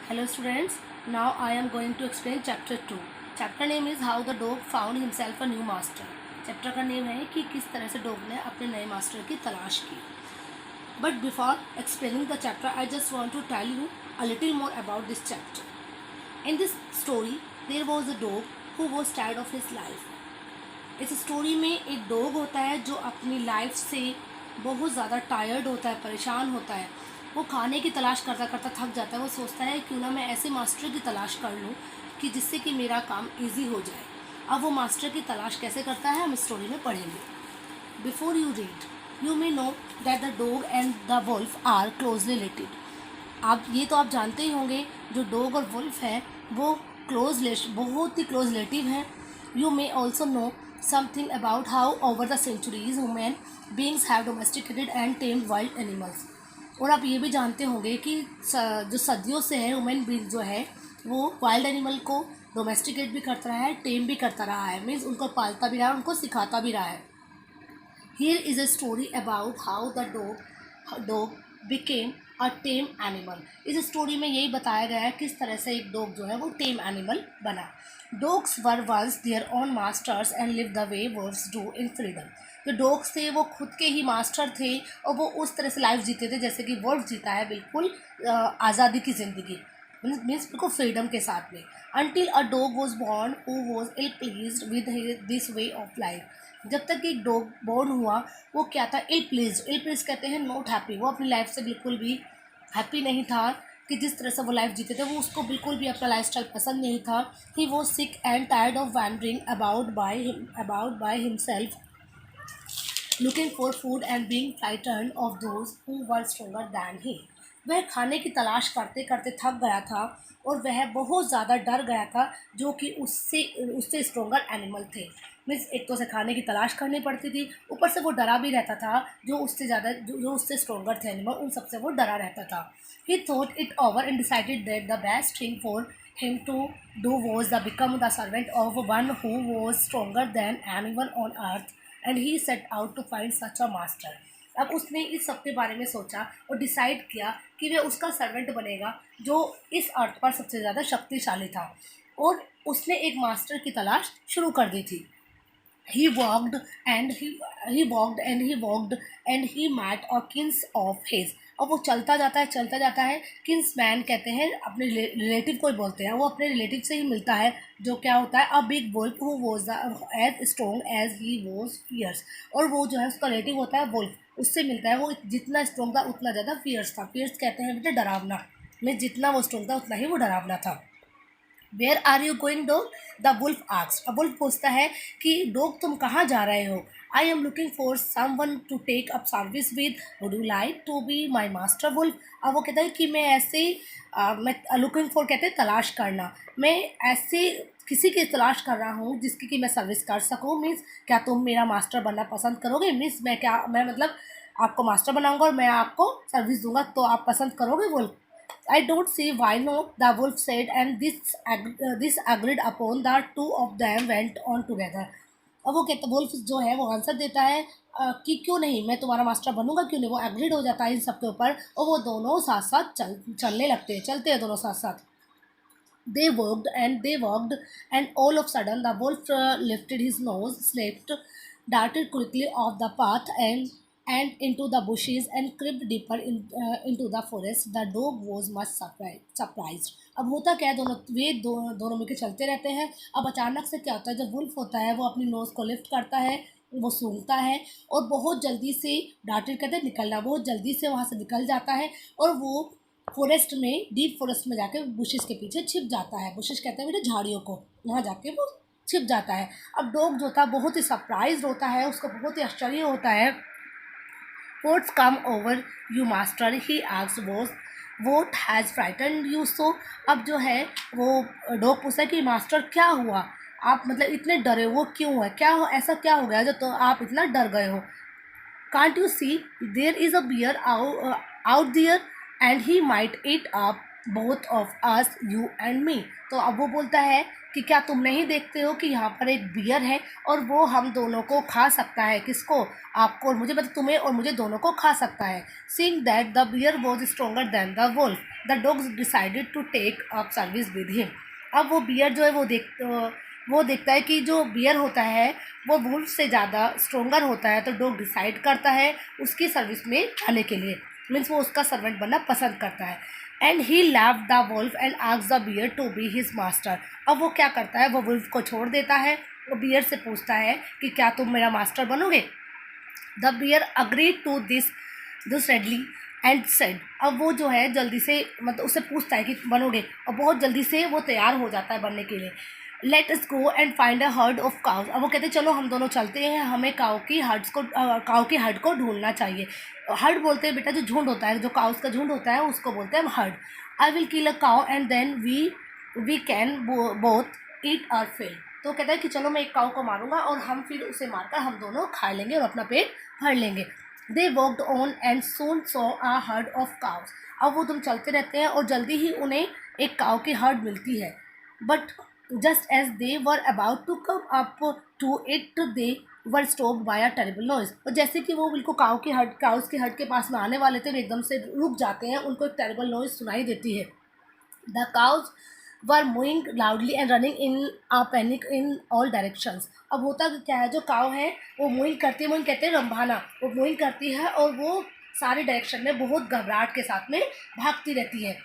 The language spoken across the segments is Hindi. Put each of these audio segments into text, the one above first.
Hello students, now I am going to explain chapter 2. Chapter name is How the Dog Found Himself a New Master. Chapter का नेम है कि किस तरह से डॉग ने अपने नए मास्टर की तलाश की. But before explaining the chapter, I just want to tell you a little more about this chapter. In this story, there was a dog who was tired of his life. इस स्टोरी में एक डॉग होता है जो अपनी लाइफ से बहुत ज़्यादा टायर्ड होता है, परेशान होता है. वो खाने की तलाश करता करता थक जाता है. वो सोचता है क्यों ना मैं ऐसे मास्टर की तलाश कर लूँ कि जिससे कि मेरा काम इजी हो जाए. अब वो मास्टर की तलाश कैसे करता है हम स्टोरी में पढ़ेंगे. Before you read you may know that the dog and the wolf are closely related. आप जानते ही होंगे जो डॉग और वुल्फ है वो बहुत ही क्लोज रिलेटिव हैं. You may also know something about how over the centuries human beings have domesticated and tamed wild animals. और आप ये भी जानते होंगे कि जो सदियों से है ह्यूमन बींग जो है वो वाइल्ड एनिमल को डोमेस्टिकेट भी करता रहा है, टेम भी करता रहा है. मीन्स उनको पालता भी रहा है, उनको सिखाता भी रहा है. Here is a story about how the dog became a tame animal. इस स्टोरी में यही बताया गया है किस तरह से एक डॉग जो है वो टेम एनिमल बना. Dogs were once their own masters and live the way wolves do in freedom. जो डॉग्स थे वो खुद के ही मास्टर थे और वो उस तरह से लाइफ जीते थे जैसे कि वर्ड जीता है, बिल्कुल आज़ादी की ज़िंदगी. मीन्स बिल्कुल फ्रीडम के साथ में. Until a dog was born who was ill pleased with this way of life. जब तक एक डॉग बॉर्न हुआ वो क्या था, इल प्लीज कहते हैं नॉट हैप्पी. वो अपनी लाइफ से बिल्कुल भी हैप्पी नहीं था कि जिस तरह से वो लाइफ जीते थे. वो उसको बिल्कुल भी अपना लाइफस्टाइल पसंद नहीं था. He was sick and tired of wandering about by himself looking for food and being frightened of those who were stronger than he. वह खाने की तलाश करते करते थक गया था और वह बहुत ज़्यादा डर गया था जो कि उससे उससे स्ट्रोंगर एनिमल थे. मीन्स एक तो उसे खाने की तलाश करनी पड़ती थी, ऊपर से वो डरा भी रहता था जो उससे ज़्यादा जो उससे स्ट्रोंगर थे एनिमल, उन सबसे वो डरा रहता था. ही thought it over and decided that the best thing for him to do was to become the servant of one who was stronger than anyone on earth, and he set out to find such a master. अब उसने इस सब के बारे में सोचा और डिसाइड किया कि वह उसका सर्वेंट बनेगा जो इस अर्थ पर सबसे ज़्यादा शक्तिशाली था. और उसने एक मास्टर की तलाश शुरू कर दी थी. He walked and he walked and he met a kins of his. अब वो चलता जाता है. किन्स मैन कहते हैं अपने रिलेटिव को ही बोलते हैं. वो अपने रिलेटिव से ही मिलता है जो क्या होता है a big wolf who was as strong as he was fierce. और वो जो है उसका रिलेटिव होता है वुल्फ, उससे मिलता है. वो जितना स्ट्रॉन्ग था उतना ज़्यादा फियर्स था. फियर्स कहते हैं बेटा डरावना. में जितना वो स्ट्रॉन्ग था उतना ही वो डरावना था. Where are you going dog, the wolf asked. अब वुल्फ पूछता है कि डॉग तुम कहाँ जा रहे हो. I am looking for someone to take up service with, would you like to be my master wolf. अब वो कहता है कि मैं ऐसे मैं लुकिंग फॉर कहते हैं तलाश करना. मैं ऐसे किसी की तलाश कर रहा हूँ जिसकी कि मैं सर्विस कर सकूँ. मीन्स क्या तुम मेरा मास्टर बनना पसंद करोगे. मीन्स मैं मतलब आपको मास्टर बनाऊंगा और मैं आपको सर्विस दूंगा तो आप पसंद करोगे wolf. I don't see why not, the wolf said, and this agreed upon. The two of them went on together. अब वो कहता वुल्फ जो है वो आंसर देता है कि क्यों नहीं, मैं तुम्हारा मास्टर बनूंगा, क्यों नहीं. वो एग्रीड हो जाता है इन सब के ऊपर और वो दोनों साथ साथ चलने लगते हैं, चलते हैं दोनों साथ साथ. They walked, and all of a sudden the wolf lifted his nose, slipped, darted quickly off the path, and into the bushes and crept deeper into the forest. The dog was much surprised. अब होता क्या है, दोनों मिलकर चलते रहते हैं. अब अचानक से क्या होता है, जब वुल्फ होता है वो अपनी नोज़ को लिफ्ट करता है, वो सूंघता है और बहुत जल्दी से डार्टेड कहते हैं निकलना, बहुत जल्दी से वहाँ से निकल जाता है और वो फॉरेस्ट में, डीप फॉरेस्ट में जाके बुशेस के पीछे छिप जाता है. बुशेस कहते हैं बेटे झाड़ियों को, वहाँ जाके वो छिप जाता है. अब डॉग जो था बहुत ही सरप्राइज होता है, उसको बहुत ही आश्चर्य होता है. What's come over you master, he asked. What has frightened you so. अब जो है वो डॉग पूछता है कि मास्टर क्या हुआ, आप मतलब इतने डरे हो क्यों है, ऐसा क्या हो गया जो तो आप इतना डर गए हो. Can't you see there is a bear out there and he might eat up both of us, you and me. तो अब वो बोलता है कि क्या तुम नहीं देखते हो कि यहाँ पर एक बियर है और वो हम दोनों को खा सकता है। किसको? आपको और मुझे, मतलब तुम्हें और मुझे दोनों को खा सकता है। Seeing that the bear was stronger than the wolf, the dogs decided to take up service with him. अब वो बियर जो है वो देखता है कि जो बियर होता है वो वुल्फ से ज़्यादा स्ट्रोंगर होता है, तो डॉग डिसाइड करता है उसकी सर्विस में आने के लिए। मीन्स वो उसका सर्वेंट बनना पसंद करता है। And he left the wolf and asked the bear to be his master. अब वो क्या करता है, वो वुल्फ को छोड़ देता है, वो बियर से पूछता है कि क्या तुम मेरा मास्टर बनोगे। The bear agreed to this readily and said. अब वो जो है जल्दी से, मतलब उससे पूछता है कि बनोगे, और बहुत जल्दी से वो तैयार हो जाता है बनने के लिए। Let us go and find a herd of cows. अब वो कहते हैं चलो हम दोनों चलते हैं, हमें काउ की हर्ड को ढूंढना चाहिए। हर्ड बोलते हैं बेटा जो झुंड होता है, जो काउस का झुंड होता है उसको बोलते हैं herd. I will kill a cow and then we can both eat our fill. तो कहता है कि चलो मैं एक काऊ को मारूंगा और हम फिर उसे मारकर हम दोनों खा लेंगे और अपना पेट भर लेंगे। They walked on and soon saw a herd of cows. अब वो तुम चलते रहते हैं और जल्दी ही उन्हें एक काऊ की हर्ड मिलती है। But just as they were about to come up to it they were stopped by a terrible noise. और जैसे कि वो बिल्कुल काउस की हर्ड के पास में आने वाले थे, वो एकदम से रुक जाते हैं, उनको एक टेरिबल नॉइज सुनाई देती है। The cows were mooing loudly and running in a panic in all directions. अब होता क्या है, जो काव है वो मूविंग करती है, मूविंग कहते हैं रंभाना, वो मूविंग करती है और वो सारे डायरेक्शन में बहुत घबराहट के साथ में भागती रहती है।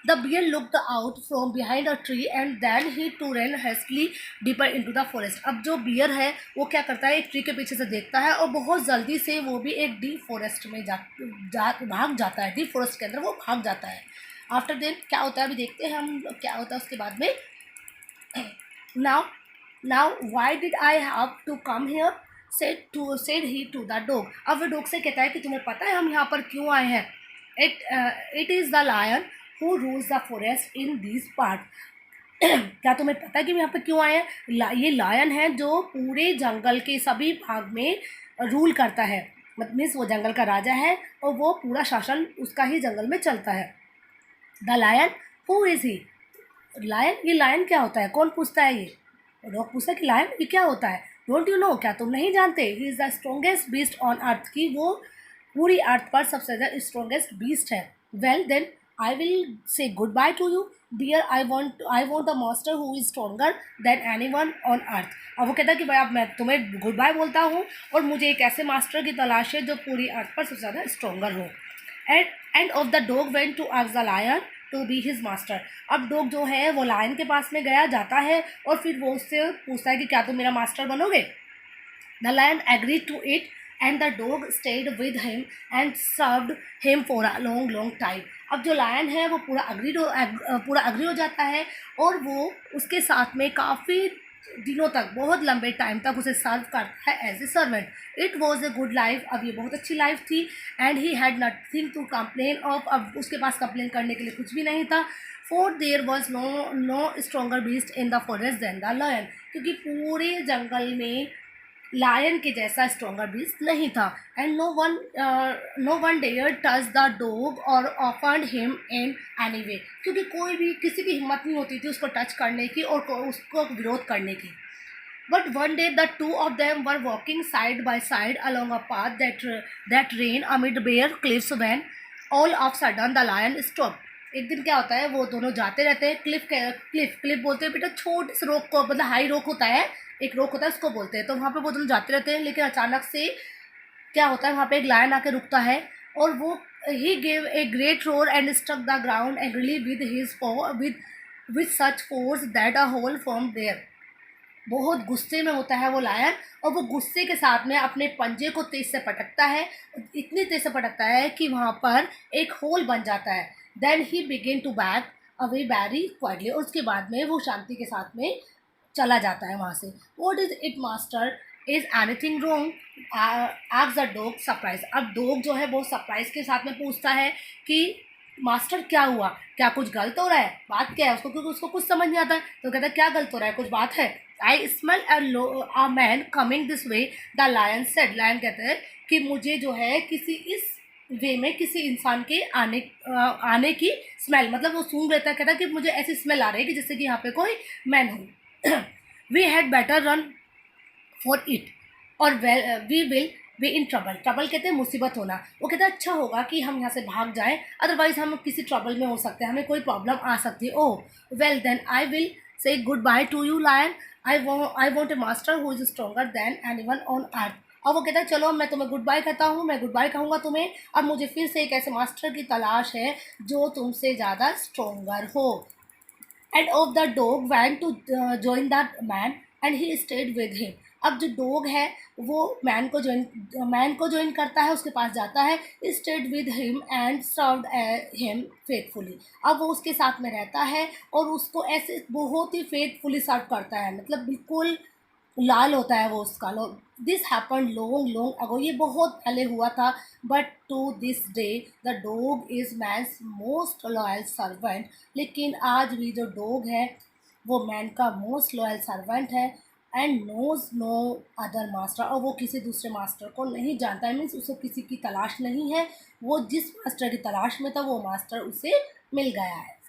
The bear looked out from behind a tree and then he to run hastily deeper into the forest. अब जो बियर है वो क्या करता है, एक ट्री के पीछे से देखता है और बहुत जल्दी से वो भी एक डीप फॉरेस्ट में भाग जाता है, डीप फॉरेस्ट के अंदर वो भाग जाता है। आफ्टर देन क्या होता है अभी देखते हैं हम क्या होता है उसके बाद में। Now now why did I have to come here, said he to the dog. अब वो डॉग से कहता है कि तुम्हें पता है हम यहाँ पर क्यों आए हैं। It is the lion who rules the forest in this part. क्या तुम्हें पता है कि हम यहाँ पर क्यों आए हैं? ये लायन है जो पूरे जंगल के सभी भाग में रूल करता है, मतलब मीन्स वो जंगल का राजा है और वो पूरा शासन उसका ही जंगल में चलता है। The lion, who is he? Lion, ये लायन क्या होता है? कौन पूछता है ये? लोग पूछता है कि लायन ये क्या होता है? डोंट यू नो, क्या तुम नहीं जानते? He is the strongest beast on earth, की वो पूरी अर्थ पर सबसे ज़्यादा स्ट्रोंगेस्ट बीस्ट है। Well then I will say goodbye to you dear, I want the master who is stronger than anyone on earth. अब वो कहता है कि भाई अब मैं तुम्हें गुड बाय बोलता हूँ और मुझे एक ऐसे मास्टर की तलाश है जो पूरी अर्थ पर सबसे ज़्यादा स्ट्रोंगर हो। And off the dog went to ask the lion to be his master. अब डॉग जो है वो लायन के पास में गया जाता है और फिर वो उससे पूछता है कि क्या तुम मेरा मास्टर बनोगे। The lion agreed to it and the dog stayed with him and served him for a long long time. अब जो लायन है वो पूरा अग्री हो जाता है और वो उसके साथ में काफ़ी दिनों तक, बहुत लंबे टाइम तक उसे सर्व करता है as a servant. It was a good life, अब ये बहुत अच्छी लाइफ थी। And he had nothing to complain of, अब उसके पास कंप्लेन करने के लिए कुछ भी नहीं था। For there was no stronger beast in the forest than the lion, क्योंकि पूरे जंगल में लायन के जैसा स्ट्रोंगर बीस्ट नहीं था। And no one dare touch the dog और offered him in any way, क्योंकि कोई भी, किसी की हिम्मत नहीं होती थी उसको टच करने की और उसको विरोध करने की। But one day the two of them were walking side by side along a path that ran amid bare cliffs when all of sudden the lion stopped. एक दिन क्या होता है, वो दोनों जाते रहते हैं, क्लिफ बोलते हैं बेटा छोटे से रोक को, मतलब हाई रोक होता है, एक रोक होता है उसको बोलते हैं। तो वहाँ पे वो दोनों जाते रहते हैं, लेकिन अचानक से क्या होता है, वहाँ पे एक लायन आके रुकता है और वो he gave a great roar and struck the ground angrily with his with such force that a hole formed there. बहुत गुस्से में होता है वो लायन और वो गुस्से के साथ में अपने पंजे को तेज से पटकता है, इतनी तेज से पटकता है कि वहाँ पर एक होल बन जाता है। Then he begin to back away very quietly, और उसके बाद में वो शांति के साथ में चला जाता है वहाँ से। What is it master, is anything wrong, asked the dog surprise. अब डॉग जो है वो सरप्राइज के साथ में पूछता है कि मास्टर क्या हुआ, क्या कुछ गलत हो रहा है, बात क्या है उसको, क्योंकि उसको कुछ समझ नहीं आता है। तो कहता है क्या गलत हो रहा है, कुछ बात है। I smell a man coming this way, the lion said. Lion कहते हैं कि मुझे जो है किसी इस वे में किसी इंसान के आने की स्मेल, मतलब वो सूंघ लेता है, कहता है कि मुझे ऐसी स्मेल आ रही है कि जैसे कि यहाँ पे कोई मैन हो। We had better run for it, और we will be in trouble. Trouble कहते हैं मुसीबत होना। वो कहता है अच्छा होगा कि हम यहाँ से भाग जाएं, अदरवाइज हम किसी ट्रबल में हो सकते हैं, हमें कोई प्रॉब्लम आ सकती है। Oh well then I will say goodbye to you lion, I want a master who is stronger than anyone on earth. अब वो कहता है चलो मैं तुम्हें गुड बाय कहता हूँ, मैं गुड बाय कहूँगा तुम्हें, अब मुझे फिर से एक ऐसे मास्टर की तलाश है जो तुमसे ज़्यादा स्ट्रोंगर हो। And off the dog went to join that man and he stayed with him. अब जो डॉग है वो मैन को ज्वाइन करता है, उसके पास जाता है, state with him and served him faithfully. अब वो उसके साथ में रहता है और उसको ऐसे बहुत ही फेथफुली सर्व करता है, मतलब बिल्कुल लाल होता है वो उसका। This happen long long ago, ये बहुत पहले हुआ था, but to this day the dog is man's most loyal servant. लेकिन आज भी जो डॉग है वो मैन का मोस्ट लॉयल सर्वेंट है, and knows no other master, और वो किसी दूसरे मास्टर को नहीं जानता है, मीन्स उसे किसी की तलाश नहीं है, वो जिस मास्टर की तलाश में था वो मास्टर उसे मिल गया है।